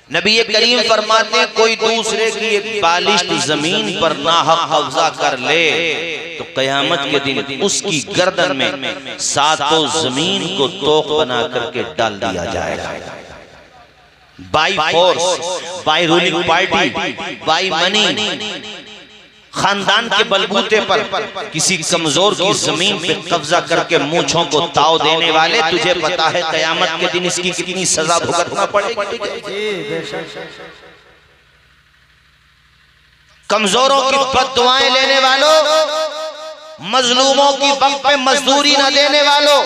नबी करीम फरमाते हैं कोई दूसरे की एक बालिश्त जमीन पर नाहक कब्जा कर ले तो कयामत के दिन उसकी गर्दन में सातों जमीन को तोक बना करके डाल दिया जाएगा। By force, by ruling party, by money, खानदान के बलबूते पर किसी कमजोर की जमीन पे कब्जा करके मूंछों को ताव देने वाले, तुझे पता है कयामत के दिन इसकी कितनी सजा भुगतना पड़ेगी। कमजोरों की बद्दुआएं लेने वालों, मजलूमों की वक्त पे मजदूरी न देने वालों,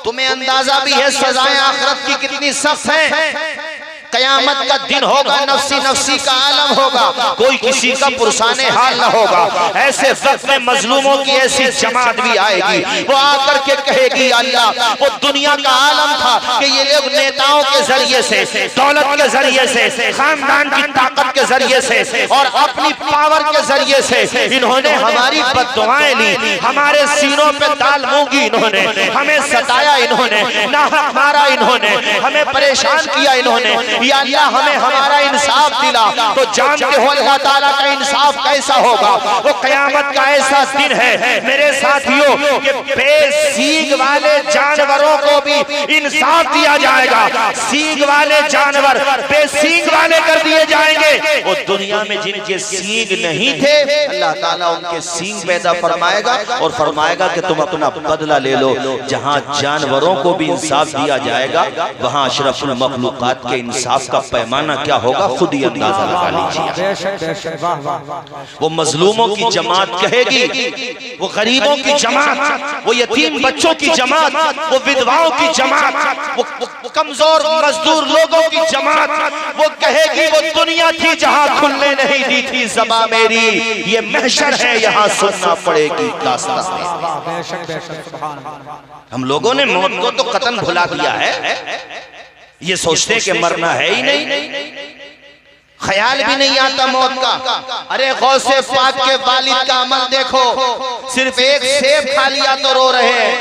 तुम्हें अंदाजा भी है सजाएं आखिरत की कितनी सख्त है। कयामत का दिन होगा, नफ्सी नफ्सी का आलम होगा, कोई किसी का पुरसाने हाल न होगा। ऐसे वक्त में मजलूमों की ऐसी जमात भी आएगी, वो आकर के कहेगी अल्लाह, वो दुनिया का आलम था कि ये लोग नेताओं के जरिए से, दौलत के जरिए से, खानदान की ताकत के जरिए से और अपनी पावर के जरिए से इन्होंने हमारी बद्दुआएं ली, हमारे सीनों पे दाल मूंगी इन्होंने, हमें सताया इन्होंने, नाहक मारा इन्होंने, हमें परेशान किया इन्होंने। या अल्लाह हमें हमारा इंसाफ दिला। तो जानते हो अल्लाह ताला का इंसाफ कैसा होगा। वो कयामत का ऐसा दिन है मेरे साथियों कि बेसींग वाले जानवरों को भी इंसाफ दिया जाएगा। सींग वाले जानवर बेसींग वाले कर दिए जाएंगे। वो दुनिया में जिनके सींग नहीं थे अल्लाह ताला उनके सींग पैदा फरमाएगा और फरमाएगा कि तुम अपना बदला ले लो। जहां जानवरों को भी इंसाफ दिया जाएगा वहां अशरफुल मखलूकात के इंसाफ का पैमाना क्या होगा खुद ही अंदाजा लगा लीजिए। वो मजलूमों की जमात कहेगी, वो गरीबों की जमात, वो यतीम बच्चों की जमात, वो विधवाओं की जमात, वो कमजोर मजदूर लोगों की जमात, वो कहेगी वो दुनिया थी जहां खुलने नहीं दी थी ज़बां मेरी, ये महशर है यहाँ सुनना पड़ेगी दास्तां। हम लोगों ने मौत को तो कतन भुला दिया है, ये सोचते कि मरना है ही नहीं, ख्याल भी नहीं आता मौत का। अरे गौसे पाक के वालिद का अमल देखो, सिर्फ एक सेब खा लिया तो रो रहे हैं,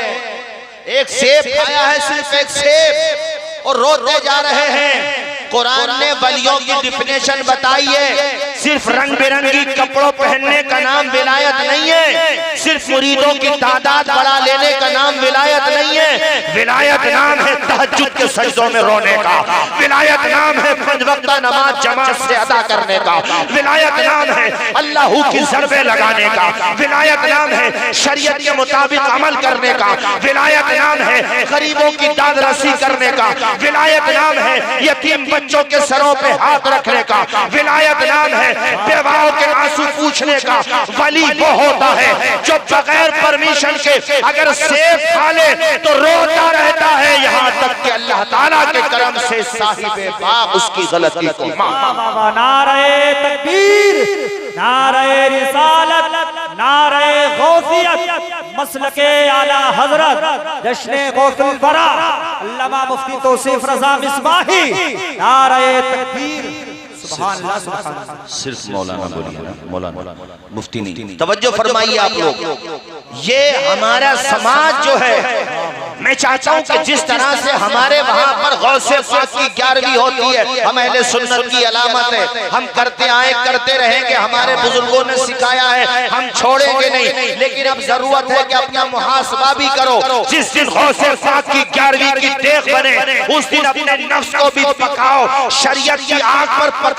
एक सेब खाया है सिर्फ एक सेब और रोते जा रहे हैं। कुरान ने वलियों की डिफिनेशन बताई है, सिर्फ रंग बिरंगी कपड़ों पहनने का नाम विलायत नहीं है, सिर्फ मुरीदों की तादाद बढ़ा लेने का नाम विलायत नहीं है। विलायत नाम है तहज्जुद के सजदों में रोने का, विलायत नाम है 5 वक्त नमाज जमात से अदा करने का, विलायत नाम है अल्लाह की ज़रबे लगाने का, विलायत नाम है शरीयत के मुताबिक अमल करने का, विलायत नाम है गरीबों की दाद रसी करने का, विलायत नाम है यतीम बच्चों के सरों पे हाथ रखने का, विलायत नाम है बेवाओं के आंसू पूछने का। वली वो होता है जो बगैर परमिशन के अगर सेब खा ले तो रोता रहता है, यहाँ तक कि अल्लाह ताला के करम से साहिबे बाप उसकी गलती को माफ। नारे तकबीर, नारे रिसालत, नारे गौसियत, मसलके आला हजरत जश्ने गौसुल वरा अल्लामा मुफ्ती तौसीफ रजा मिसबाही, नारे तकबीर। सिर्फ मौलाना बोलिए, मौलाना मुफ्ती नहीं। तवज्जो फरमाइए आप लोग, ये हमारा समाज जो है, मैं चाहता हूं कि जिस तरह से हमारे वहां पर गौसे पाक की 11वीं होती है, हम अहले सुन्नत की अलामत है, हम करते आए करते रहेंगे, हमारे बुजुर्गों ने सिखाया है, हम छोड़ेंगे नहीं। लेकिन अब जरूरत है कि अपना मुहासबा भी करो। जिस दिन गौसे पाक की 11वीं की देख बने उस दिन अपने नफ्स को भी पकाओ, शरीयत की आग पर पकाओ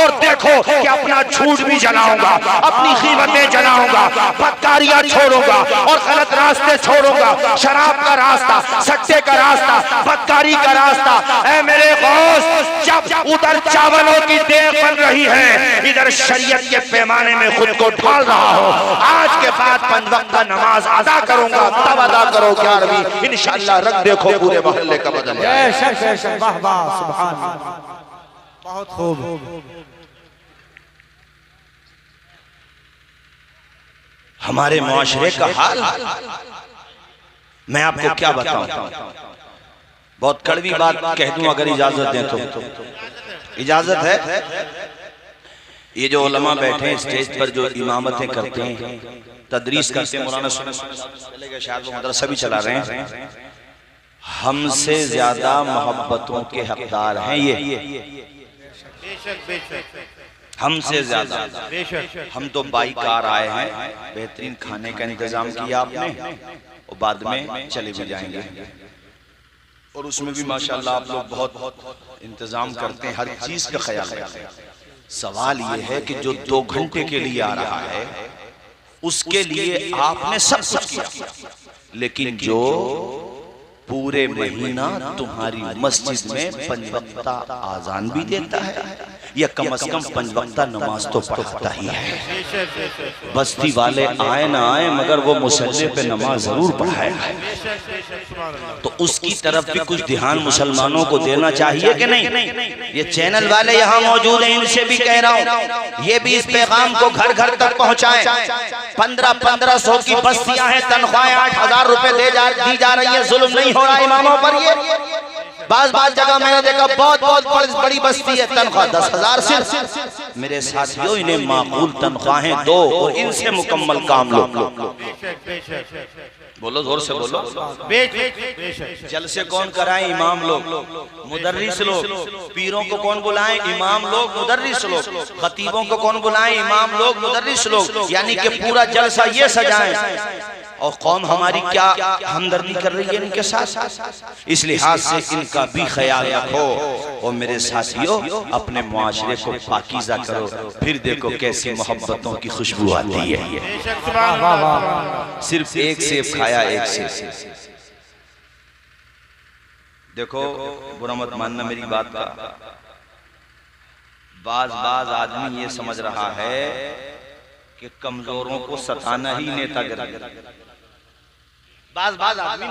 और देखो कि अपना झूठ भी जलाऊंगा, अपनी कीमतें जलाऊंगा, बदकारियां छोड़ूंगा और गलत रास्ते छोड़ूंगा, शराब का रास्ता, सट्टे का रास्ता, बदकारी का रास्ता। ऐ मेरे गौस, जब उधर चावलों की देग बन रही है, इधर शरीयत के पैमाने में खुद को ढाल रहा हो, आज के बाद 5 वक्त का नमाज अदा करूंगा, तब अदा करो 11वीं इंशाअल्लाह। रंग देखो पूरे मोहल्ले का बदल जाएगा। वाह वाह, सुभान अल्लाह, बहुत खूब। हमारे मुआशरे का हाल मैं आपको क्या बताऊं, बहुत कड़वी बात कह दूं अगर इजाजत दें तो। इजाजत है? ये जो उलमा बैठे हैं स्टेज पर, जो इमामतें करते हैं, तदरीस करते हैं, मौलाना चले गए शायद, वो मदरसा भी चला रहे हैं, हमसे ज्यादा मोहब्बतों के हकदार हैं ये। हमसे ज्यादा। बेशक। हम तो बाई कार आए हैं, बेहतरीन खाने का इंतजाम किया आपने और बाद में चले भी जाएंगे। और उसमें भी माशाल्लाह आप लोग बहुत इंतजाम करते हैं, हर चीज का ख्याल रखते हैं। सवाल ये है कि जो 2 घंटे के लिए आ रहा है उसके लिए आपने सब कुछ किया, लेकिन जो पूरे महीना तुम्हारी मस्जिद में 5 वक्ता आजान भी देता है या कम से कम 5 वक्ता नमाज तो पढ़ता ही है। बस्ती वाले आए ना आए मगर वो मुसल्ले पे नमाज जरूर पढ़ाए, तो उसकी तरफ भी कुछ ध्यान मुसलमानों को देना चाहिए कि नहीं। ये चैनल वाले यहाँ मौजूद हैं, इनसे भी कह रहा हूँ ये भी इस पैगाम को घर घर तक पहुँचाएं। 1500 की बस्तियां हैं, तनख्वाहें 8000 रुपए दी जा रही है, जुल्म नहीं हो रहा इमामों पर। ये बाज जगह मैंने देखा बहुत बड़ी बस्ती है, तनख्वाह 10,000 सिर्फ। मेरे साथियों इन्हें माकूल तनख्वाहें दो और इनसे मुकम्मल काम लो। बोलो जोर से बोलो। जलसे कौन कराएं? इमाम लोग, मुदर्रिस लोग। पीरों को कौन बुलाएं? इमाम लोग, मुदर्रिस लोग। खतीबों को कौन बुलाएं? इमाम लोग, मुदर्रिस लोग। यानी कि पूरा जलसा ये सजाएं। और कौम हमारी क्या हमदर्दी कर रही है इनके साथ, इस लिहाज से इनका भी ख्याल रखो। और मेरे साथियों अपने मुआशरे को पाकीज़ा करो, फिर देखो कैसी मोहब्बतों की खुशबू आती है। सिर्फ एक सेब खाया, एक सेब। देखो बुरा मत मानना मेरी बात का, बाज आदमी ये समझ रहा है कि कमजोरों को सताना ही नेतागिरी। बाज आदमी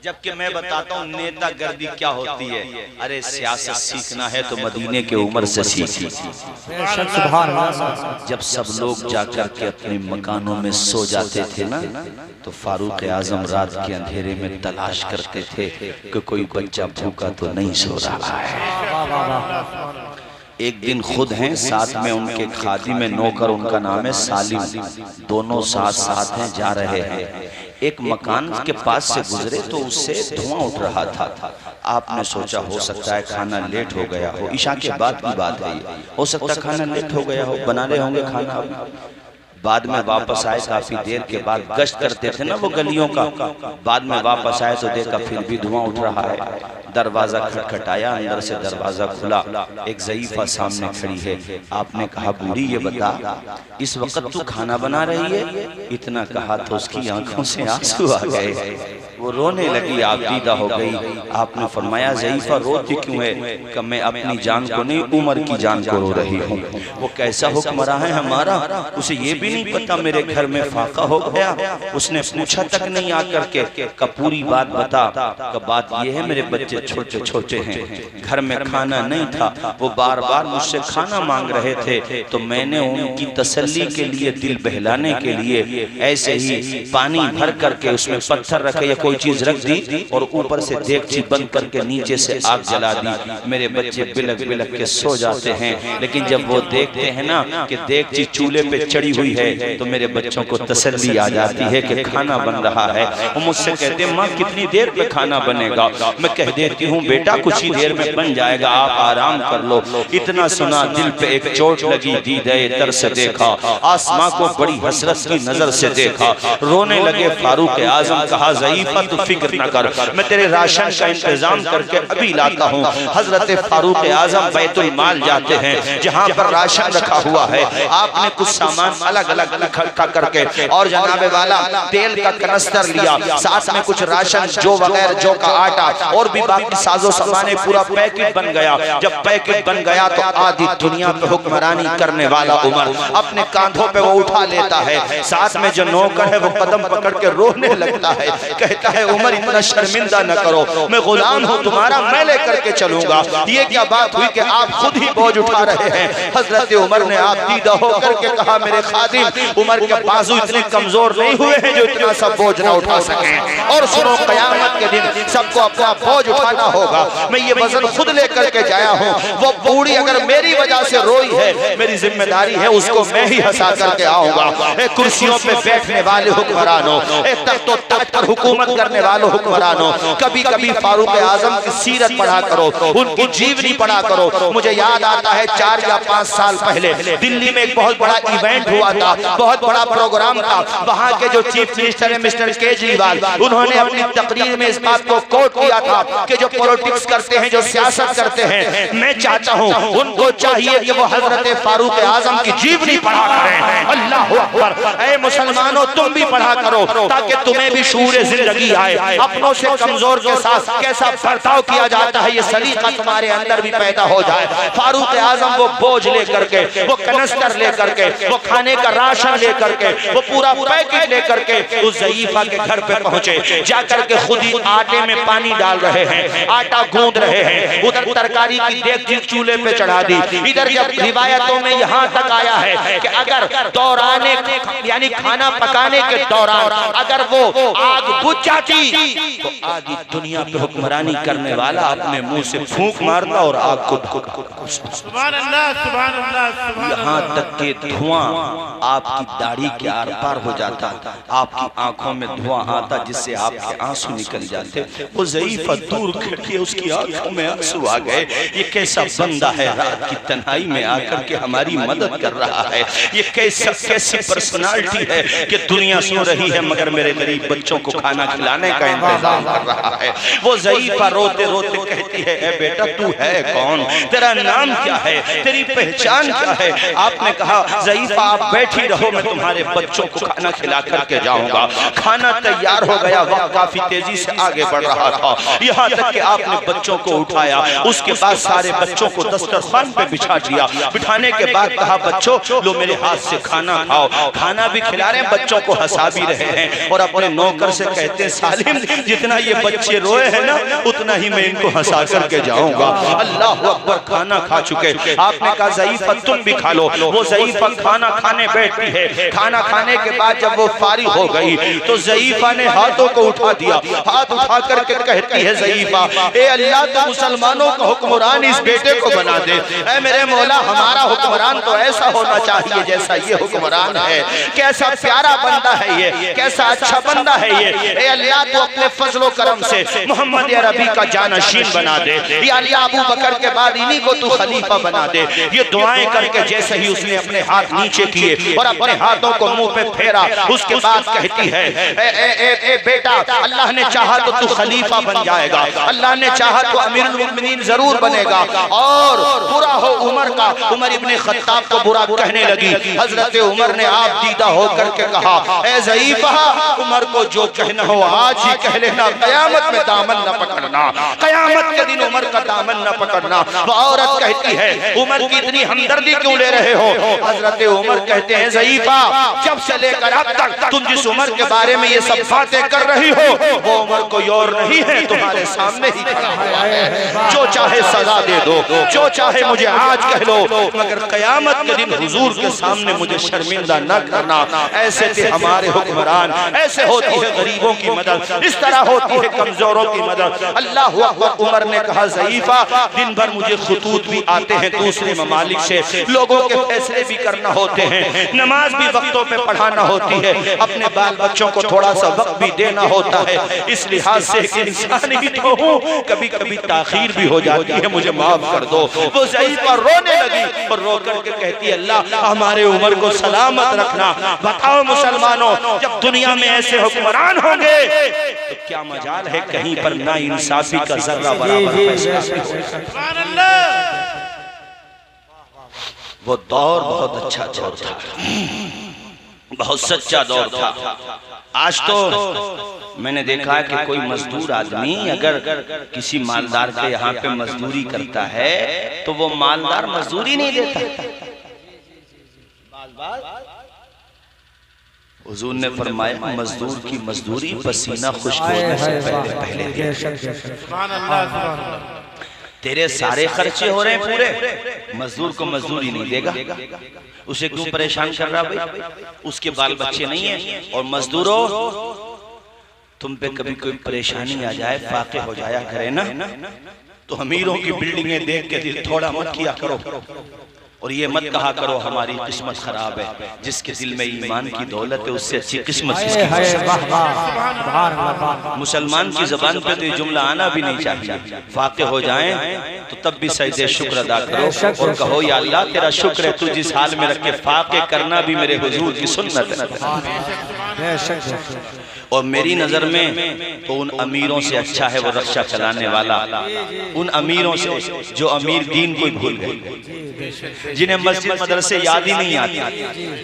जबकि मैं बताता हूँ नेतागिरी क्या होती है। अरे सियासत सीखना है तो मदीने के उमर से सीखी। जब सब लोग जाकर के अपने मकानों में सो जाते थे ना, तो फारूक आजम रात के अंधेरे में तलाश करते थे कि कोई बच्चा भूखा तो नहीं सो रहा है। एक दिन खुद हैं, साथ में उनके खादी में नौकर, उनका नाम है सालिम, दोनों साथ हैं, जा रहे हैं। एक मकान के पास से गुजरे तो उससे धुआं उठ रहा था। आपने सोचा हो सकता है खाना लेट हो गया हो, ईशा के बाद की बात है, हो सकता है खाना लेट हो गया हो, बना रहे होंगे खाना। बाद में वापस आए, काफी देर के बाद गश्त करते थे ना वो गलियों का, बाद में वापस आए तो देखा फिर भी धुआं उठ रहा है। दरवाजा खटखटाया, अंदर से दरवाजा खुला, एक ज़ईफा सामने खड़ी है। आपने कहा बूढ़ी ये बता इस वक्त तू खाना बना रही है? इतना कहा तो उसकी आंखों से आंसू आ गए, वो रोने लगी, आप दीदा हो गई। आपने फरमाया ज़ईफा रोती क्यों है? कि मैं अपनी जान को नहीं उमर की जान को रो रही हूँ। वो कैसा हुक्मरान है हमारा, उसे ये भी नहीं पता मेरे घर में फाका हो गया। उसने पूछा तक नहीं आकर के का पूरी बात बता। का बात ये है मेरे बच्चे छोटे छोटे हैं, घर में खाना नहीं था, वो बार बार मुझसे खाना मांग रहे थे, तो मैंने उनकी तसल्ली के लिए, दिल बहलाने के लिए ऐसे ही पानी भर करके उसमें पत्थर रखे या कोई चीज रख दी और ऊपर से देगची बंद करके नीचे से आग जला दी। मेरे बच्चे बिलक बिलक के सो जाते हैं, लेकिन जब वो देखते हैं ना कि देगची चूल्हे पे चढ़ी हुई है तो मेरे बच्चों को तसल्ली आ जाती है कि खाना बन रहा है। वो मुझसे कहते हैं माँ कितनी देर में खाना बनेगा? मैं कह देती हूँ बेटा कुछ ही देर में बन जाएगा, आप आराम कर लो। इतना सुना दिल पे एक चोट लगी, दीदे तर से देखा, आसमां को बड़ी हसरत की नजर से देखा, रोने लगे। फारूक आजम कहा ज़ईफा तू फिक्र न कर, मैं तेरे राशन का इंतजाम करके अभी लाता हूँ। हजरत फारूक आजम बैतुल माल जाते हैं जहाँ पर राशन रखा हुआ है। आपने कुछ सामान अलग अलग इकट्ठा करके और जनाबे वाला तेल का कनस्तर लिया, साथ में कुछ राशन जो वगैरह जो का आटा और भी बाकी साजो सामाने, पूरा पैकेट बन गया। जब पैकेट बन गया तो आधी दुनिया पे हुक्मरानी करने वाला उमर अपने कांधों पे वो उठा लेता है। साथ में जो नौकर है वो कदम पकड़ के रोने लगता है, कहता है उमर इतना शर्मिंदा न करो, मैं गुलाम हूँ तुम्हारा, मैं लेकर के चलूंगा। ये क्या बात हुई कि आप खुद ही बोझ उठा रहे हैं? हजरत उमर ने आप दीदा होकर के कहा मेरे खादिम, उमर के बाजू इतने कमजोर नहीं हुए हैं जो इतना सब बोझ न उठा सकें। और सुनो कयामत के दिन सबको अपना बोझ उठाना होगा। मैं ये वजन खुद लेकर के जाया हूँ। वो बूढ़ी अगर मेरी वजह से रोई है, मेरी जिम्मेदारी है उसको मैं ही हंसा करके आऊंगा। कुर्सियों पे बैठने वाले हुक्मरानों, तख्तो तख्त पर हुकूमत करने वालों हुक्मरानों, कभी कभी फारूक आजम की सीरत पढ़ा करो, उनकी जीवनी पढ़ा करो। मुझे याद आता है 4 या 5 साल पहले दिल्ली में एक बहुत बड़ा इवेंट हुआ था, बहुत बड़ा प्रोग्राम था। वहां के जो चीफ मिनिस्टर है मिस्टर केजरीवाल, उन्होंने अपनी तकरीर में इस बात को कोट किया था कि जो पॉलिटिक्स करते हैं, जो सियासत करते हैं, मैं चाहता हूं उनको चाहिए कि वो हजरत फारूक आजम की जीवनी पढ़ा करें। अल्लाह अकबर। ऐ मुसलमानों, तुम भी पढ़ा करो ताकि तुम्हें भी शूर जिंदगी आए। अपनों से कमजोर के साथ कैसा बर्ताव किया जाता है, ये सलीका तुम्हारे अंदर भी पैदा हो जाए। फारूक आजम वो बोझ लेकर के, वो कनस्तर लेकर के, वो खाने का राशन लेकर के, वो पूरा पैकेट लेकर के उस ज़ईफा के घर पे पहुंचे। जाकर के खुद ही आटे में पानी डाल रहे हैं, आटा गूंद रहे हैं, उधर तरकारी की देगचीज चूल्हे पे चढ़ा दी। इधर जब रिवायतों में यहाँ तक आया है कि अगर दौराने यानी खाना पकाने के दौरान अगर वो आग बुझ जाती तो आगे दुनिया पे हुक्मरानी करने वाला अपने मुंह से फूंक मारता और आग को सुभान अल्लाह, सुभान अल्लाह, सुभान अल्लाह। यहाँ तक के धुआं आपकी दाढ़ी के आर पार हो जाता, आपकी आंखों में धुआं आता जिससे आपके आंसू निकल जाते। वो ज़ईफा दूर करके उसकी आंखों में आंसू आ गए। ये कैसा बंदा है, रात की तन्हाई में आकर के हमारी मदद कर रहा है। ये कैसी पर्सनालिटी है कि दुनिया सो रही है मगर मेरे गरीब बच्चों को खाना खिलाने का इंतजाम कर रहा है। वो ज़ईफा रोते रोते कहती है, ए बेटा तू है कौन, तेरा नाम क्या है, तेरी पहचान क्या है? आपने कहा ज़ईफा आप बैठी रहो, मैं तुम्हारे बच्चों को खाना खिला करके जाऊंगा। खाना तैयार हो गया, वक्त काफी तेजी से आगे बढ़ रहा था, यहाँ तक कि आपने बच्चों को उठाया। उसके बाद सारे बच्चों को दस्तरखान पे बिछा दिया। बिठाने के बाद कहा बच्चों लो मेरे हाथ से खाना खाओ। खाना भी खिला रहे हैं, बच्चों को हंसा भी रहे हैं और अपने नौकर से कहते हैं सालिम जितना ये बच्चे रोए हैं ना उतना ही मैं इनको हंसा करके जाऊंगा। अल्लाह अकबर। खाना खा चुके, आपने कहा ज़ईफा तुम भी खा लो। वो ज़ईफा खाना खाने बैठती है। खाना खाने के बाद जब वो फारिग हो गई तो ज़ईफा ने हाथों को उठा दिया। हाथ उठा करके कहती है ज़ईफा, ए अल्लाह तो मुसलमानों का हुक्मरान इस बेटे को बना दे। ऐ मेरे मौला हमारा हुक्मरान तो ऐसा होना चाहिए जैसा ये हुक्मरान है। कैसा प्यारा बंदा है ये, कैसा अच्छा बंदा है ये। ए अल्लाह तो अपने फजलो करम से मोहम्मद अरबी का जानशीन बना दे। या अल्लाह अबू बकर के बाद इन्हीं को तू खलीफा बना दे। ये दुआएं करके जैसे ही उसने अपने हाथ नीचे किए और अपने हाथों को मुंह पे फेरा, उसके बाद कहती है ए बेटा अल्लाह ने चाहा तो तू खलीफा बन जाएगा, अल्लाह ने चाहा तो अमीरुल मोमिनीन जरूर बनेगा। और बुरा हो उमर का, उमर इब्ने खत्ताब को बुरा कहने लगी। हजरत उमर ने आप दीदा होकर के कहा, ए ज़ईफा उमर को जो कहना हो आज ही कह लेना, कयामत में दामन न पकड़ना, कयामत के दिन उमर का दामन न पकड़ना। वो औरत कहती है उमर की इतनी हमदर्दी क्यों ले रहे हो? हजरत उमर कहते हैं ज़ईफा जब से लेकर अब तक तुम जिस उमर के बारे में ये सब बातें कर रही हो वो उमर कोई और नहीं है, तुम्हारे सामने ही खड़ा हुआ है। जो चाहे सजा दे दो, जो चाहे मुझे आज कह लो, मगर कयामत के दिन हुजूर के सामने मुझे शर्मिंदा न करना। ऐसे थे हमारे हुक्मरान, ऐसे होती है गरीबों की मदद, इस तरह होती है कमजोरों की मदद। अल्लाह अकबर। उमर ने कहा ज़ईफा दिन भर मुझे खुतूत भी आते हैं दूसरे ममालिक से, लोगों के फैसले भी करना होते हैं, नमाज भी वक्तों पे पढ़ाना होती है, अपने बाल बच्चों को थोड़ा सा वक्त भी देना होता है। इस लिहाज से इंसान ही तो हूँ, कभी कभी ताखीर भी हो जाती है, मुझे माफ कर दो। वो ज़ईफा रोने लगी और रो करके कहती है अल्लाह हमारे उमर को सलामत रखना। बताओ मुसलमानों जब दुनिया में ऐसे हुक्मरान होंगे तो क्या मजाल है कहीं पर ना इंसाफी का जर्रा बराबर फैसला। वो दौर बहुत अच्छा दौर था, बहुत सच्चा दौर था। आज तो मैंने देखा है कि कोई मजदूर आदमी अगर किसी मालदार के यहाँ पे मजदूरी करता है तो वो मालदार मजदूरी नहीं देता। हुजूर ने फरमाया मजदूर की मजदूरी पसीना खुश्क होने से पहले तेरे सारे खर्चे हो रहे हैं पूरे, मजदूर को मजदूरी नहीं देगा। उसे क्यों परेशान कर रहा भाई? उसके बाल बच्चे नहीं है। और मजदूरों तुम पे कभी कोई परेशानी आ जाए, फाके हो जाया करे ना, तो अमीरों की बिल्डिंगें देख के दिल थोड़ा मत किया करो। और ये मत कहा करो हमारी किस्मत खराब है, जिसके दिल में ईमान की दौलत है उससे अच्छी किस्मत किसकी। मुसलमान की जबान पे तो ये जुमला आना भी नहीं चाहिए। फाके हो जाएं तो तब भी सजदे शुक्र अदा करो और कहो या अल्लाह तेरा शुक्र है, तू जिस हाल में रखे फाके करना भी मेरे हुजूर की सुन्नत है। और मेरी नजर में तो उन अमीरों से अच्छा है वो रक्षा चलाने वाला, उन अमीरों से जो अमीर दीन को भूल गए, जिन्हें मस्जिद मदरसे याद ही नहीं आती,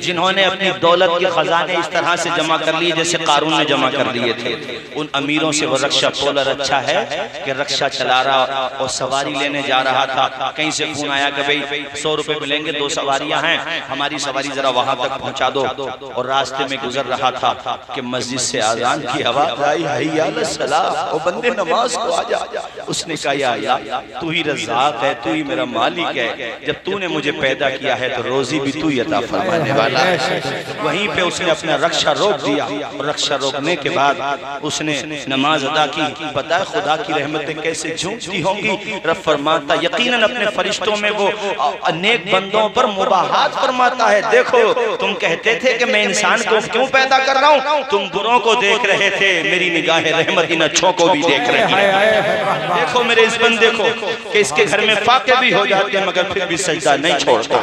जिन्होंने अपनी दौलत के खजाने इस तरह से जमा कर लिए जैसे कारून ने जमा कर लिए थे। उन अमीरों से वो रक्षा पोलर अच्छा है कि रक्षा चला रहा और सवारी लेने जा रहा था, कहीं से फोन आया कि भाई 100 रुपए मिलेंगे, 2 सवारियां हैं, हमारी सवारी जरा वहां तक पहुंचा दो। और रास्ते में गुजर रहा था कि मस्जिद से आजान की आवाज आई, हैया अलस्सलाह, ओ बंदे नमाज को आजा। उसने कहा या अल्लाह तू ही रज़्ज़ाक़ है, तू ही मेरा मालिक है, जब तूने मुझे पैदा किया है तो रोजी भी तू ही अता फरमाने वाला है। वहीं पे उसने अपना रक्षा रोक दिया और रक्षा रोकने के बाद उसने नमाज अदा की। पता है खुदा की रहमतें कैसे झूमती होंगी। रब फरमाता यकीनन अपने फरिश्तों में वो अनेक बंदों पर मुबाहात फरमाता है। देखो तुम कहते थे कि मैं इंसान को क्यों पैदा कर रहा हूँ, तुम बुरों को देख रहे थे, मेरी निगाहें रहमत इन अच्छों को भी देख रही है। देखो मेरे इस बंदे को कि इसके घर में फाके भी हो जाते हैं मगर फिर भी सजदा नहीं छोड़ता।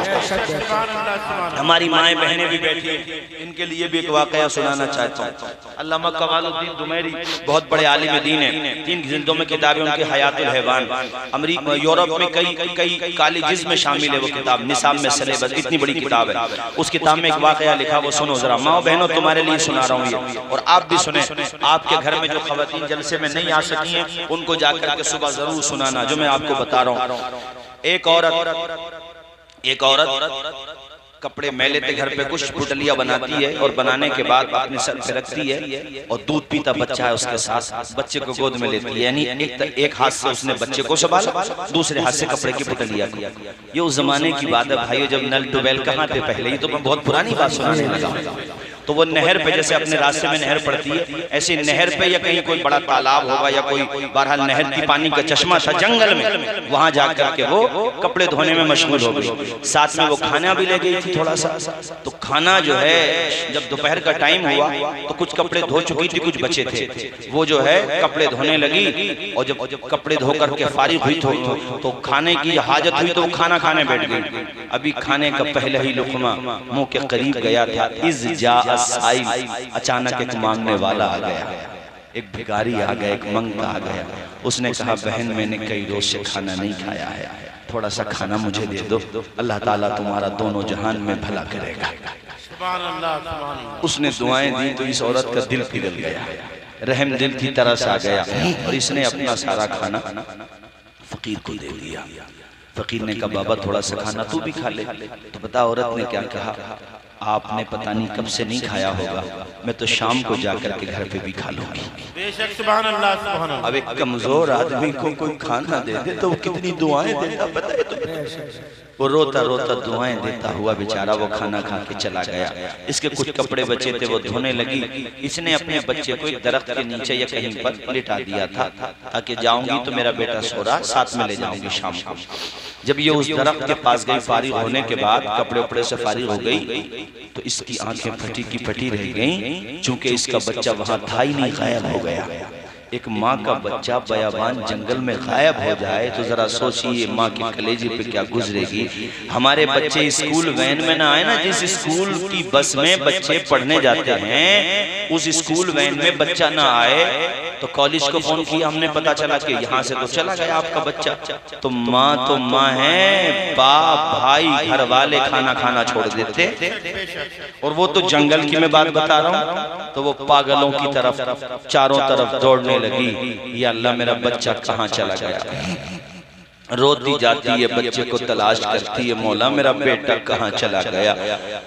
हमारी माएं बहनें भी बैठी हैं, इनके लिए भी एक वाकया सुनाना चाहता हूँ। अल्लामा कमालुद्दीन दुमैरी बहुत बड़े आलिम दीन हैं, 3 जिल्दों में किताबें उनकी हयातुल हैवान। अमेरिका यूरोप में कई कॉलेजेस में शामिल है वो किताब, निसाब में सिलेबस, इतनी बड़ी किताब है। उस किताब में एक वाकया लिखा, वो सुनो जरा। माँ बहनों तुम्हारे लिए सुना रहा हूँ ये, और आप भी सुने। आपके घर में जो खवातीन जलसे में नहीं आ सकी हैं उनको जाकर के सुबह जरूर सुनाना जो मैं आपको बता रहा हूँ। एक औरत कपड़े मैले थे घर पे, कुछ पुटलियां बनाती है और बनाने के बाद अपने सर पे रखती है और दूध पीता बच्चा है उसके साथ, बच्चे को गोद में लेती है। यानी एक हाथ से उसने बच्चे को संभाला, दूसरे हाथ से कपड़े की पुटलियां की। ये उस जमाने की बात है भाइयों, जब नल ट्यूबवेल कहाँ थे पहले, ये तो मैं बहुत पुरानी बात सुनाने लगा। तो वो नहर पे, जैसे अपने रास्ते में नहर पड़ती है, ऐसे नहर पे या कहीं कोई बड़ा तालाब होगा या कोई बहरहाल नहर की पानी का चश्मा था जंगल में, वहां जाकर के वो कपड़े धोने में मशगूल हो गई। साथ में वो खाना भी ले गई थी थोड़ा सा। तो खाना जो है जब दोपहर का टाइम हुआ तो कुछ कपड़े धो चुकी थी, कुछ बचे थे, वो जो है कपड़े धोने लगी। और जब कपड़े धो करके फारिग हुई तो खाने की हाजत हुई तो वो खाना खाने बैठ गई। अभी खाने का पहले ही लुकमा मुंह के करीब गया था, इज़ जा अचानक एक मांगने वाला आ गया, एक भिखारी आ गया, एक मंगता आ गया। उसने कहा बहन मैंने कई रोज से खाना नहीं खाया है, थोड़ा सा खाना मुझे दे दो, अल्लाह ताला तुम्हारा दोनों जहान में भला करेगा। उसने दुआएं दी तो इस औरत का दिल पिघल गया, रहम दिल की तरस आ गया और इसने अपना सारा खाना फकीर को दे दिया। फकीर ने कहा बाबा थोड़ा सा खाना तू भी खा ले। तो पता औरत ने क्या कहा, आपने पता नहीं कब से नहीं खाया होगा, मैं तो शाम को जाकर के घर पे भी खा लूंगी। बेशक सुभान अल्लाह सुभान अल्लाह। अब एक कमजोर आदमी को कोई खाना दे दे तो वो कितनी दुआएं देता पता है तुम्हें। वो रोता रोता दुआएं देता हुआ बेचारा वो खाना खा के चला गया। इसके कुछ कपड़े बचे थे वो धोने लगी। इसने अपने बच्चे को एक दरख्त के नीचे या कहीं पर लिटा दिया था ताकि जाऊंगी तो मेरा बेटा सो रहा, साथ में ले जाऊंगी शाम को। जब ये उस दरख्त के पास गई, फारिग होने के बाद कपड़े उपड़े से फारिग हो गई तो इसकी आंखें फटी की फटी रह गईं, चूंकि इसका बच्चा वहां था ही नहीं, गायब हो गया। एक माँ का बच्चा बयाबान जंगल में गायब हो जाए तो जरा सोचिए माँ के कलेजे पे क्या गुजरेगी। हमारे बच्चे स्कूल वैन में ना आए ना, जिस स्कूल की बस में बच्चे पढ़ने जाते हैं उस स्कूल वैन में बच्चा ना आए तो कॉलेज को फोन किया, हमने पता चला कि यहाँ से तो चला गया आपका बच्चा। तो माँ है, बाप भाई घर वाले खाना खाना छोड़ देते। और वो तो जंगल की मैं बात बता रहा हूँ। तो वो पागलों की तरफ चारों तरफ दौड़ने लगी, या अल्लाह मेरा बच्चा कहाँ चला गया। रोती जाती है, बच्चे को तलाश करती है, मौला मेरा बेटा कहाँ चला गया।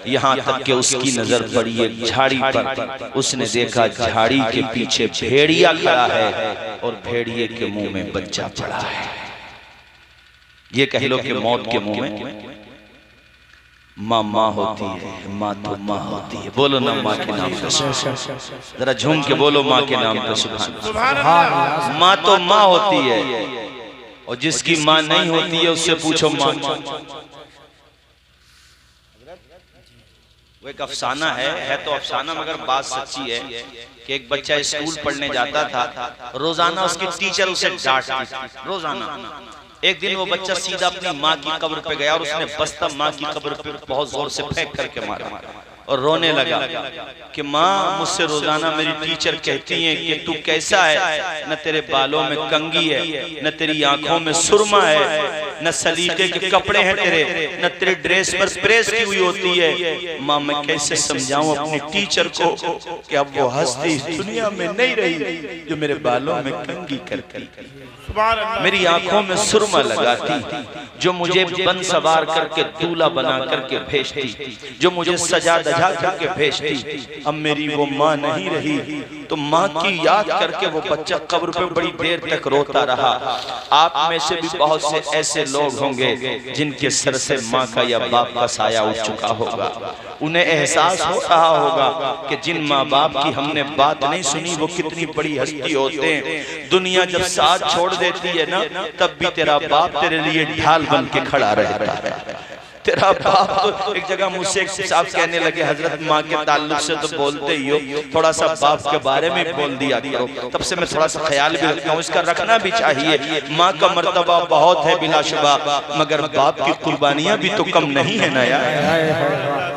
यहाँ तक कि उसकी नजर पड़ी एक झाड़ी पर। उसने देखा झाड़ी के पीछे भेड़िया खड़ा है और भेड़िए के मुंह में बच्चा पड़ा है। ये कह लो कि मौत के मुंह में माँ होती है, माँ तो माँ होती है। बोलो ना माँ के नाम पे, जरा झूम के बोलो माँ के नाम पे सुभान अल्लाह। माँ तो माँ होती है और जिसकी माँ नहीं होती है उससे पूछो माँ। वो एक अफसाना है तो अफसाना मगर बात सच्ची है कि एक बच्चा स्कूल पढ़ने जाता था, रोजाना उसकी टीचर उसे डांटती थी रोजाना। एक दिन वो बच्चा सीधा अपनी माँ की कब्र पे गया और उसने बस्ता माँ की कब्र पे बहुत जोर से फेंक करके मारा और रोने लगा कि माँ मुझसे रोजाना मेरी टीचर कहती है कि तू कैसा है, न तेरे बालों में कंघी है, न तेरी आंखों में सुरमा है, न सलीके के कपड़े हैं तेरे, न तेरे ड्रेस पर प्रेस की हुई होती है। माँ मैं कैसे समझाऊं अपनी टीचर को कि अब वो हस्ती दुनिया में नहीं रही जो मेरे बालों में कंघी करती, मेरी आंखों में सुरमा लगाती, जो मुझे बन सवार करके दूल्हा बना करके भेजती, जो मुझे सजा दजा करके भेजती। अब मेरी वो माँ नहीं रही। तो माँ की याद करके वो बच्चा कब्र पे बड़ी देर तक रोता रहा। आप में से भी बहुत से ऐसे लोग होंगे जिनके सर से माँ का या बाप का साया उठ चुका होगा। उन्हें एहसास हो रहा होगा कि जिन माँ बाप की हमने बात नहीं सुनी वो कितनी बड़ी हस्ती होते हैं। दुनिया जब साथ छोड़ देती है ना, तब भी तेरा बाप तेरे लिए ढाल बन के खड़ा रहता है। तेरा बाप तो एक जगह मुझसे एक साहब कहने लगे, हजरत माँ के ताल्लुक से तो बोलते ही हो, थोड़ा सा बाप के बारे में बोल दिया करो। तब से मैं थोड़ा सा ख्याल भी रखता हूँ, इसका रखना भी चाहिए। माँ का मर्तबा बहुत है बिलाशुबा, मगर बाप की कुर्बानियां भी तो कम नहीं है ना यार।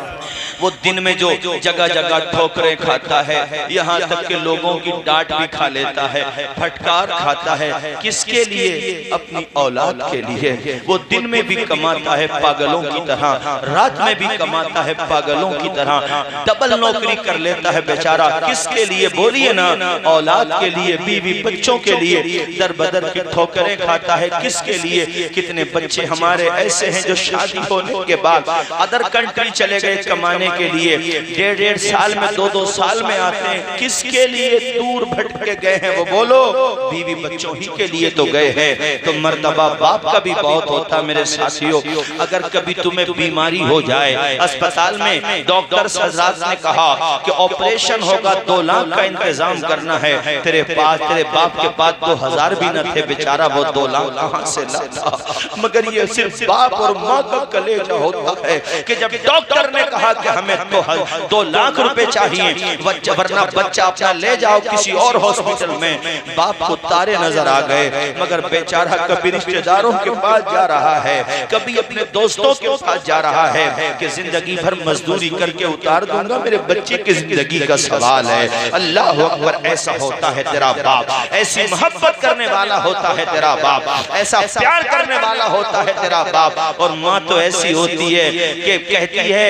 वो दिन में जो जगह जगह ठोकरें खाता है, यहाँ तक के लोगों की डांट भी खा लेता है, फटकार खाता है, किसके लिए? अपनी औलाद के लिए। वो दिन में भी कमाता है पागलों की तरह, रात में भी कमाता है पागलों की तरह, डबल नौकरी कर लेता है बेचारा। किसके लिए बोलिए ना? औलाद के लिए, बीवी बच्चों के लिए दर बदर की ठोकरें खाता है। किसके लिए? कितने बच्चे हमारे ऐसे हैं जो शादी होने के बाद अदर कंट्री चले गए कमाने के लिए, 1.5 साल में 2-2 साल में आते हैं। किसके लिए दूर भटके गए हैं? वो बोलो, बीवी बच्चों ही के लिए तो गए हैं। तो मर्तबा बाप का भी बहुत होता मेरे साथियों। अगर कभी तुम्हें बीमारी हो जाए, अस्पताल में डॉक्टर हजरात ने कहा कि ऑपरेशन होगा, 2 लाख का इंतजाम करना है, तेरे पास तेरे बाप के पास 2000 भी न थे, बेचारा वो 2 लाख कहां से लाता? मगर ये सिर्फ बाप और माँ का कलेजा होता है कि जब डॉक्टर ने कहा कि हमें तो 2 लाख रुपए चाहिए, वरना बच्चा अपना ले जाओ किसी और हॉस्पिटल में, बाप को तारे नजर आ गए। मगर बेचारा कभी रिश्तेदारों के पास जा रहा है, कभी अपने दोस्तों के पास जा रहा है कि जिंदगी भर मजदूरी करके उतार दूंगा, मेरे बच्चे की जिंदगी का सवाल है। अल्लाह अकबर, ऐसा होता है तेरा बाप, ऐसी मोहब्बत करने वाला होता है तेरा बाप, ऐसा प्यार करने वाला होता है तेरा बाप। और माँ तो ऐसी होती है कि कहती है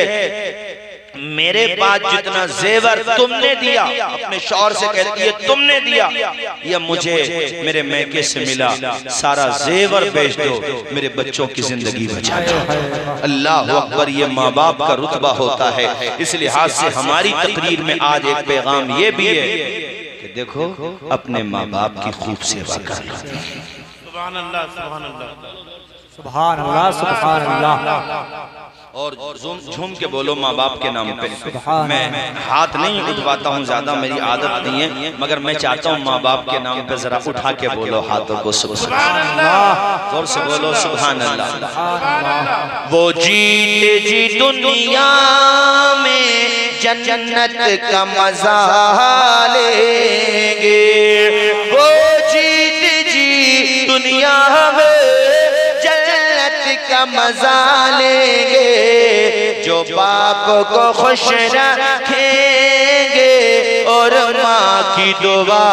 मेरे पास जितना जेवर तुमने दिया, अपने शौहर से कहती है तुमने दिया, या मुझे मेरे मैके से मिला, सारा जेवर बेच दो, मेरे बच्चों की जिंदगी बचा दो। अल्लाह अकबर, ये माँ बाप का रुतबा होता है। इस लिहाज से हमारी तकरीर में आज एक पैगाम ये भी है कि देखो अपने माँ बाप की खूब सेवा कर लो। सुभान अल्लाह, सुभान अल्लाह, सुभान अल्लाह, सुभान अल्लाह। और झूम के बोलो माँ बाप के नाम पे। मैं हाथ नहीं उठवाता हूँ, ज्यादा मेरी आदत नहीं है, मगर मैं चाहता हूँ माँ बाप के नाम पे जरा उठा के बोलो हाथों को, सुभान अल्लाह, जोर से बोलो सुभान अल्लाह। वो जीते जी दुनिया में जन्नत का मजा लेंगे, वो जीते जी दुनिया में का मजा लेंगे, जो बाप को खुश रखेंगे और माँ की दुआ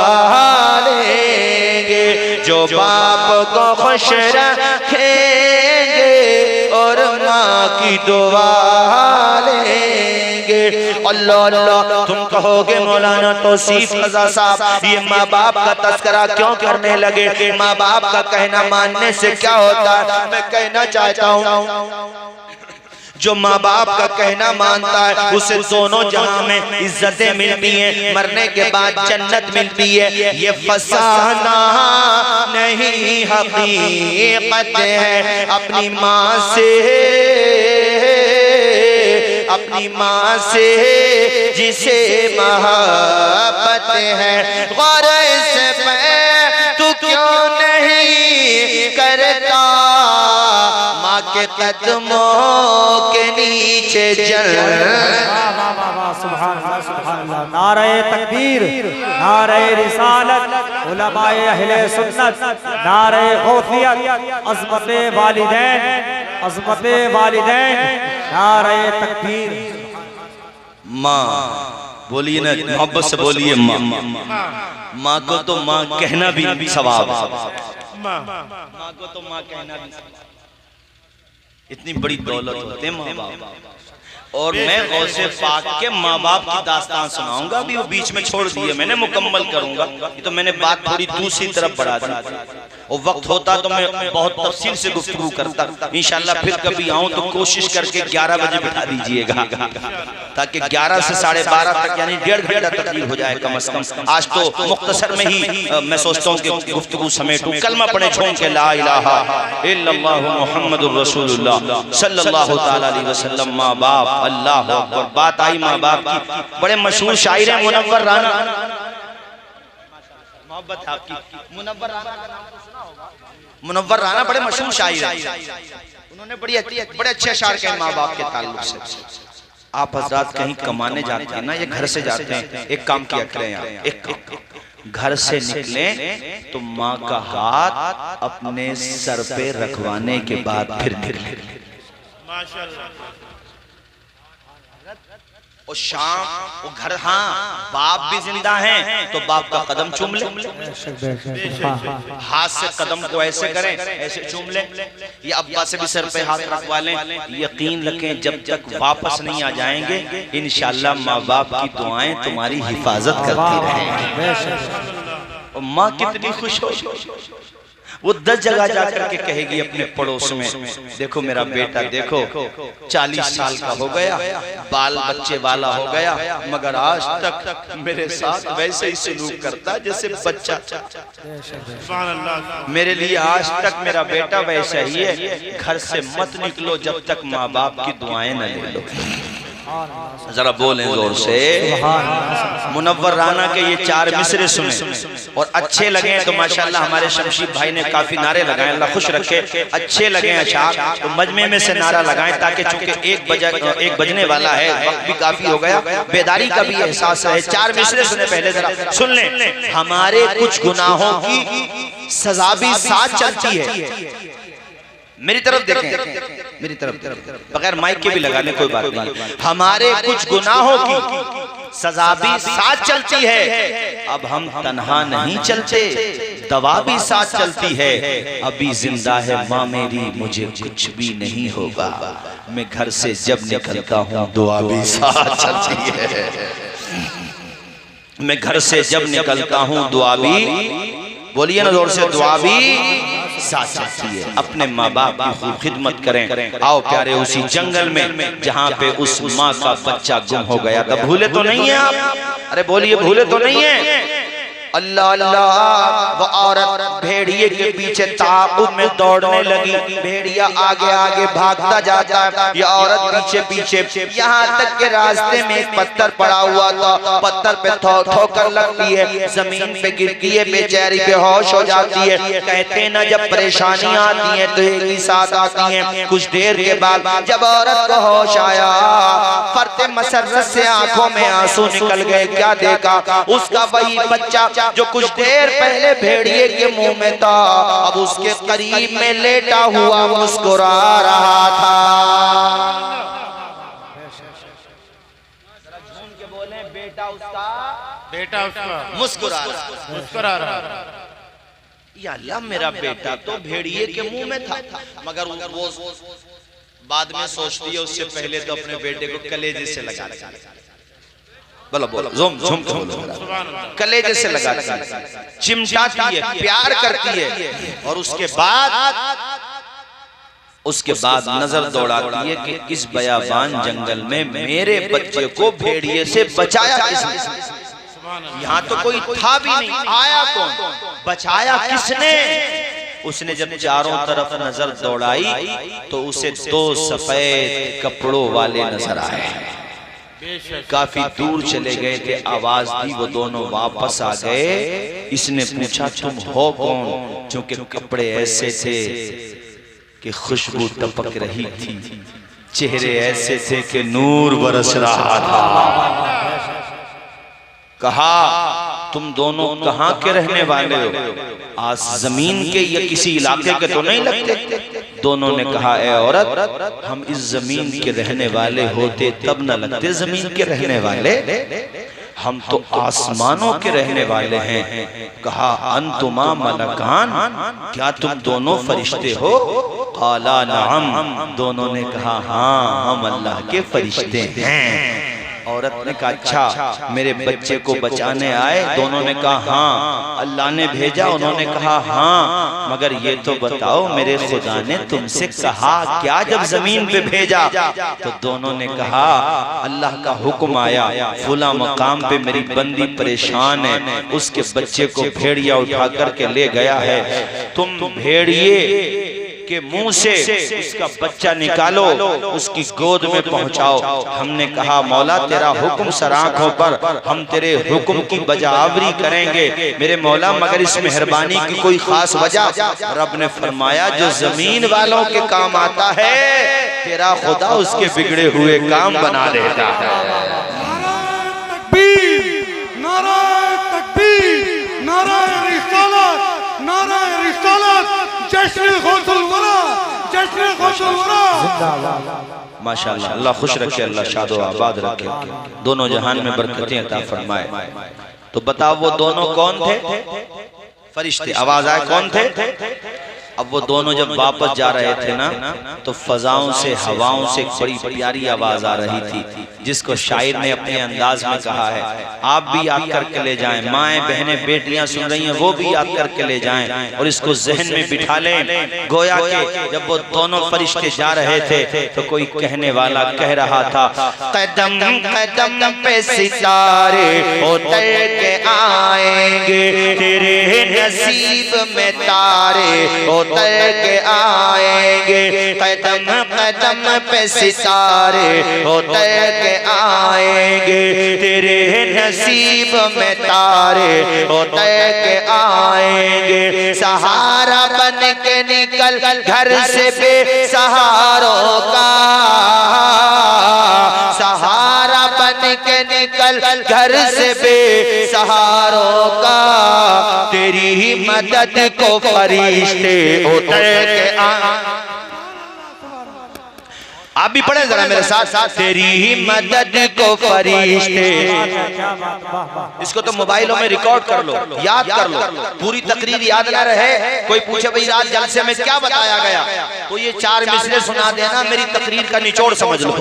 लेंगे, जो बाप को खुश रखेंगे और माँ की दुआ लेंगे। अल्लाह अल्लाह, तुम कहोगे मौलाना तौसीफ रज़ा साहब ये माँ बाप का तस्करा क्यों करने लगे? माँ बाप का कहना मानने से क्या होता है? मैं कहना चाहता हूँ जो माँ बाप का कहना मानता है उसे दोनों जहां में इज्जतें मिलती हैं, मरने के बाद जन्नत मिलती है। ये फसाना नहीं हकीकत है। अपनी माँ से जिसे मोहब्बत है, गौर से तू क्यों नहीं करता? माँ के कदमों के नीचे जल। सुभान अल्लाह, सुभान अल्लाह। नारे तकबीर, नारे रिसालत, उलमाए अहले सुन्नत, नारे गौसियत, अज़मते वालिदैन, अज़मते वालिदैन, नारे तकबीर। माँ बोलिए ना, मोहब्बत से बोलिए माँ। माँ को तो माँ कहना भी सवाब है। माँ को तो माँ कहना भी, इतनी बड़ी दौलत होते माँ बाप। और मैं गौसे पाक के माँ बाप की दास्तान सुनाऊंगा, भी वो बीच में छोड़ दिए मैंने, मुकम्मल करूंगा। ये तो मैंने बात थोड़ी दूसरी तरफ बढ़ा दी, और वक्त होता तो मैं बहुत तफसील से गुफ्तगू करता। इंशाल्लाह फिर कभी आऊं तो कोशिश करके 11 बजे बिठा दीजिएगा, ताकि 11 से 12:30 तक यानी 1.5 घंटा तकरीर हो जाए कम से कम। आज तो मुख्तसर में ही मैं सोचता हूँ कि गुफ्तगू समेटूं। कलमा पढ़े झूम के ला इलाहा इल्लल्लाह मुहम्मदुर रसूलुल्लाह सल्लल्लाहु तआला अलैहि वसल्लम। माँ बाप, अल्लाह अकबर। बात आई माँ बाप की, बड़े मशहूर शायर हैं मुनव्वर राना। मोहब्बत आपकी, मुनव्वर राना का नाम तो सुना होगा। मुनव्वर राना बड़े मशहूर शायर हैं, उन्होंने बड़े अच्छे अशार कहे माँ बाप के ताल्लुक से। आप हजरात कहीं कमाने जाते हैं ना, ये घर से जाते हैं, एक काम किया करें यार, एक घर से निकले तो माँ का हाथ अपने सर पे रखवाने के बाद फिर निकले। माशाअल्लाह। और शाम वो घर, हाँ बाप भी जिंदा हैं तो बाप का कदम चूम ले, हाथ से कदम को ऐसे करें, ऐसे चूम ले, या अब्बा से भी सर पे हाथ रखवा लें। यकीन रखें जब तक वापस नहीं आ जाएंगे इंशाल्लाह माँ बाप की दुआएं तुम्हारी हिफाजत करती रहेंगी। और माँ कितनी खुश हो, वो 10 जगह जाकर के कहेगी अपने पड़ोस में, देखो मेरा बेटा, देखो 40 साल का हो गया, बाल बच्चे वाला हो गया, मगर आज तक मेरे साथ वैसे ही सलूक करता जैसे बच्चा। मेरे लिए आज तक मेरा बेटा वैसा ही है। घर से मत निकलो जब तक माँ बाप की दुआएं न ले लो। जरा बोलें जोर से। मुनव्वर राना के ये 4 मिसरे सुने और अच्छे लगे तो माशाल्लाह हमारे शमशीद भाई ने काफी नारे लगाए, अल्लाह खुश रखे। अच्छे लगे अशार तो मजमे में से नारा लगाएं, ताकि चूंकि 1 बजने वाला है, वक्त भी काफी हो गया, बेदारी का भी एहसास है। 4 मिसरे सुने, पहले जरा सुन लें। हमारे कुछ गुनाहों की सजा भी साथ चलती है। मेरी तरफ देखें, मेरी तरफ, बगैर माइक के भी लगा लें, कोई बात नहीं। हमारे कुछ गुनाहों की सजा भी साथ चलती है। अब हम तन्हा नहीं चलते, दवा भी साथ चलती है। अभी जिंदा है माँ मेरी, मुझे कुछ भी नहीं होगा। मैं घर से जब निकलता हूँ दुआ भी साथ चलती है। मैं घर से जब निकलता हूँ दुआ भी, बोलिए ना जोर से, दुआ भी साथ चलती है। अपने माँ बाप की खूब खिदमत करें। आओ प्यारे उसी जंगल में जहाँ पे उस माँ का बच्चा गुम हो गया था। भूले तो नहीं है आप? अरे बोलिए, भूले तो नहीं है? अल्लाह अल्लाह। वो औरत भेड़िए के पीछे ताक़ुब में दौड़ने लगी। भेड़िया आगे आगे भागता जाता है, ये औरत पीछे पीछे, यहाँ तक के रास्ते में एक पत्थर पड़ा हुआ था। पत्थर पे ठोकर लगती है, जमीन पे गिरती है, बेचारी बेहोश हो जाती है। कहते हैं ना जब परेशानियां आती हैं तो एक ही साथ आती हैं। कुछ देर के बाद जब औरत को होश आया, फरते मसरत से आंखों में आंसू निकल गए। क्या देखा? उसका वही बच्चा जो कुछ देर पहले भेड़िए के मुंह में था, अब उसके करीब में लेटा हुआ मुस्कुरा रहा था। झूम के बोले, बेटा उसका मुस्कुरा रहा। या अल्लाह, मेरा बेटा तो भेड़िए के मुंह में था, मगर वो बाद में सोचती है उससे पहले तो अपने बेटे को कलेजे से लगा। बोलो बोलो, झूम झूम के बोलो। कलेजे से लगाती है, चिमटाती है, प्यार करती है, और उसके बाद नजर दौड़ाती है कि इस बयाबान जंगल में मेरे बच्चे को भेड़िए से बचाया किसने? यहाँ तो कोई था भी नहीं, आया कौन? बचाया किसने? उसने जब चारों तरफ नजर दौड़ाई तो उसे 2 सफेद कपड़ों वाले नजर आए। काफी दूर चले गए थे, आवाज दी, वो दोनों वापस आ गए। इसने पूछा तुम हो कौन? क्योंकि कपड़े ऐसे थे कि खुशबू टपक रही थी, चेहरे ऐसे थे कि नूर बरस रहा था। कहा तुम दोनों कहां के रहने वाले हो? आज जमीन के या किसी इलाके के तो नहीं लगते? दोनों ने कहा ए औरत, हम इस जमीन के रहने वाले होते तब न लगते जमीन के रहने वाले, हम तो आसमानों के रहने वाले हैं। कहा अंतुमा मलकान, क्या तुम दोनों फरिश्ते हो? काला नअम, दोनों ने कहा हाँ हम अल्लाह के फरिश्ते हैं। औरत ने कहा अच्छा मेरे बच्चे को बचाने आए? दोनों ने कहा हाँ अल्लाह ने भेजा। उन्होंने कहा हाँ, मगर ये तो बताओ मेरे खुदा ने तुमसे कहा क्या जब जमीन पे भेजा? तो दोनों ने कहा अल्लाह का हुक्म आया, फुला मकाम पे मेरी बंदी परेशान है, उसके बच्चे को भेड़िया उठा करके ले गया है, तुम भेड़िए के मुंह से उसका बच्चा निकालो, उसकी गोद में पहुंचाओ। हमने कहा मौला तेरा हुक्म सर आंखों पर, हम तेरे हुक्म की बजावरी करेंगे मेरे मौला, मगर इस मेहरबानी की कोई खास वजह? रब ने फरमाया जो जमीन वालों के काम आता है तेरा खुदा उसके बिगड़े हुए काम बना देता है। माशाअल्लाह, अल्लाह खुश रखे, अल्लाह शादो आबाद रखे, दोनों जहान में बरकतें अता फरमाए। तो बताओ वो दोनों कौन थे? फरिश्ते। आवाज आए कौन थे? अब वो दोनों जब वापस जा रहे थे ना, तो फजाओं से हवाओं से बड़ी प्यारी आवाज आ रही थी, जिसको शायर ने अपने अंदाज में कहा है आप भी याद करके ले जाएं, माएँ बहनें बेटियां सुन रही हैं वो भी याद करके ले जाएं और इसको जहन में बिठा लें। गोया के जब वो दोनों फरिश्ते जा रहे थे तो कोई कहने वाला कह रहा था कदम कदम पे सितारे उतर के आएंगे, तेरे नसीब में तारे उतर के आएंगे, कदम कदम पे सितारे उतर के आएंगे, तेरे नसीब में तारे उतर के आएंगे। सहारा बन के निकल घर से बेसहारों का, सहारा बन के निकल घर से बेसहारों का, तेरी ही मदद को फरिश्ते उतर के आ। आप भी पढ़े जरा मेरे साथ साथ, तेरी ही मदद को फरिश्ते। इसको तो मोबाइलों में रिकॉर्ड कर लो, याद कर लो, पूरी तकरीर याद ना रहे, कोई पूछे भाई रात जलसे में क्या बताया गया, तो ये 4 मिसरे सुना देना, मेरी तकरीर का निचोड़ समझ लो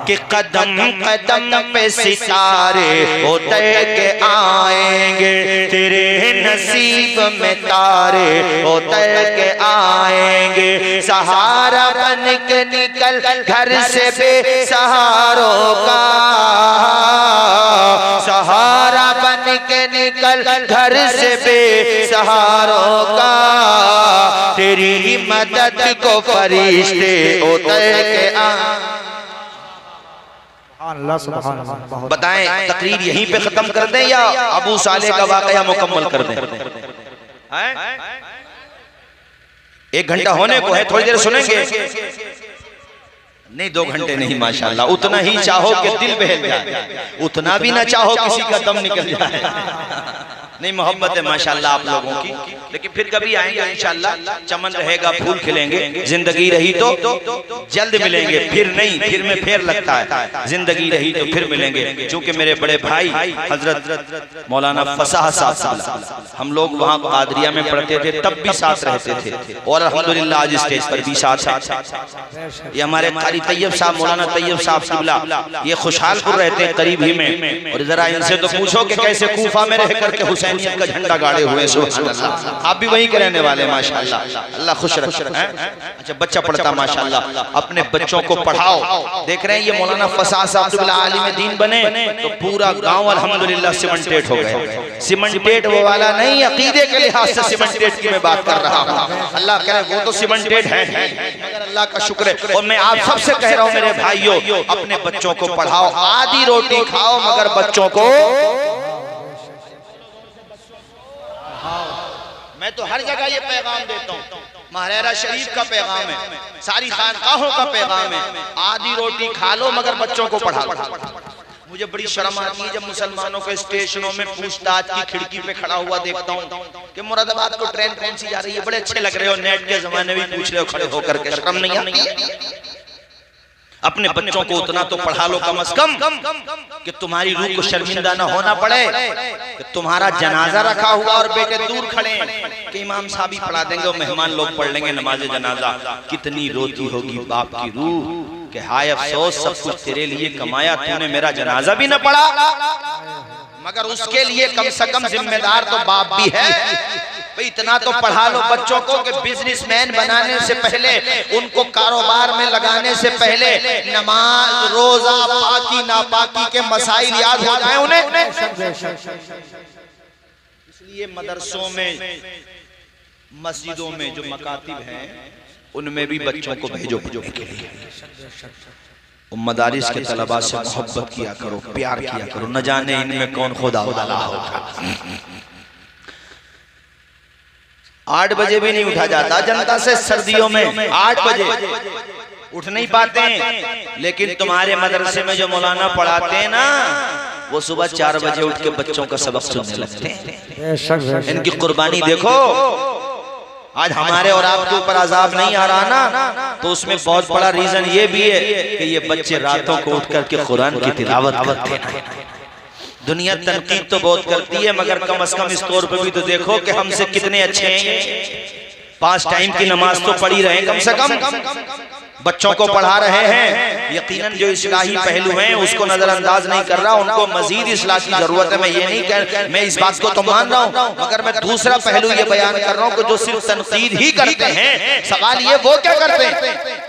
कि कदम कदम पे सितारे उतर के आएंगे, तेरे नसीब में तारे उतर के आएंगे। सहारा बन के निकल घर से बेसहारों का, सहारा बन के निकल घर से बेसहारों का, तेरी मदद को फरिश्ते उतर के आ। बताएं तकरीर यहीं पे खत्म कर दें या अबू साले का वाकया मुकम्मल कर दें? 1 घंटा होने को है, थोड़ी देर सुनेंगे? नहीं 2 घंटे नहीं, माशाल्लाह उतना ही चाहो कि दिल बहल जाए, उतना भी ना चाहो किसी का दम निकल जाए। नहीं मोहब्बत है माशाल्लाह आप लोगों की, लेकिन फिर कभी आएंगे इंशाल्लाह, चमन रहेगा फूल खिलेंगे, जिंदगी रही तो जल्द मिलेंगे, फिर नहीं फिर में फेर लगता है, जिंदगी रही तो फिर मिलेंगे। क्योंकि मेरे बड़े भाई हजरत मौलाना फसाह साहब, हम लोग वहाँ कादरिया में पढ़ते थे तब भी साथ रहते थे, और अल्हम्दुलिल्लाह आज स्टेज पर भी साथ। ये हमारे कारी तैयब साहब, मौलाना तैयब साहब किबला, ये खुशहालपुर रहते हैं करीब ही में, और जरा इनसे तो पूछो कि कैसे कूफा में रह करके हुसैनियत का झंडा गाड़े हुए। सुभान अल्लाह, आप भी वहीं के रहने वाले माशाल्लाह, अल्लाह खुश रखे। अच्छा बच्चा पढ़ता माशाल्लाह, अपने बच्चों को पढ़ाओ। देख रहे हैं ये मौलाना फसाह साहब आलिम दीन बने तो पूरा गांव अल्हम्दुलिल्लाह सीमेंटेड हो गए। सीमेंटेड वो वाला नहीं, अकीदे के लिहाज से सीमेंटेड की मैं बात कर रहा हूँ। अल्लाह करे वो तो सीमेंटेड है, मगर अल्लाह का शुक्र है। और मैं आप सबसे कह रहा हूँ मेरे भाइयों, अपने बच्चों को पढ़ाओ, आधी रोटी खाओ मगर बच्चों को। मैं तो हर जगह ये पैगाम देता हूँ, महरेरा शरीफ का पैगाम है, सारी खानकाहों का पैगाम है, आधी रोटी खा लो मगर बच्चों को पढ़ा लो। मुझे बड़ी शर्म आती है जब मुसलमानों के स्टेशनों में पूछताछ की खिड़की पे खड़ा हुआ देखता हूँ कि मुरादाबाद को ट्रेन कौन सी जा रही है, बड़े अच्छे लग रहे हो, नेट के जमाने में पूछ रहे हो खड़े होकर के, शर्म नहीं आती? अपने बच्चों को उतना तो पढ़ा लो कम से कम कि तुम्हारी रूह को शर्मिंदा ना होना पड़े कि तुम्हारा जनाजा रखा हुआ और बेटे दूर खड़े हैं कि इमाम साहब ही पढ़ा देंगे और मेहमान लोग पढ़ लेंगे नमाज जनाजा। कितनी रोती होगी बाप की रूह कि हाय अफसोस, सब कुछ तेरे लिए कमाया, तूने मेरा जनाजा भी न पढ़ा, मगर उसके लिए कम से कम जिम्मेदार तो बाप भी है। भाई इतना तो पढ़ा लो बच्चों को कि बिजनेसमैन बनाने से पहले, उनको कारोबार में लगाने से पहले नमाज रोजा पाकी नापाकी के मसाइल याद हो जाए उन्हें। इसलिए मदरसों में मस्जिदों में जो मकातिब हैं उनमें भी बच्चों को भेजो पढ़ने के लिए। मदारिस के तलबा से मोहब्बत किया करो, प्यार किया करो, न जाने इनमें कौन खुदा वाला होगा। 8 बजे भी नहीं उठा जाता जनता से सर्दियों में, 8 बजे उठ नहीं पाते हैं, लेकिन तुम्हारे मदरसे में जो मौलाना पढ़ाते हैं ना, वो सुबह 4 बजे उठ के बच्चों का सबक सुनने लगते हैं। इनकी कुर्बानी देखो। आज हमारे और आपके ऊपर अजाब नहीं आ रहा ना, तो उसमें बहुत बड़ा रीजन ये भी है कि ये बच्चे रातों को उठ करके कुरान की तिलावत करते हैं। दुनिया तनकीद तो बहुत करती है, मगर कम से कम इस तौर पे भी तो देखो कि हमसे कितने अच्छे हैं। 5 टाइम की नमाज तो पढ़ी रहे कम से कम, बच्चों को पढ़ा रहे हैं। यकीनन जो इस्लाही पहलू हैं उसको नजरअंदाज नहीं कर रहा, उनको मजीद इस्लाह की जरूरत है। मैं ये नहीं कह, मैं इस बात को तो मान रहा हूँ, मगर मैं दूसरा पहलू ये बयान कर रहा हूँ कि जो सिर्फ तनकीद ही करते हैं, सवाल ये वो क्या करते हैं?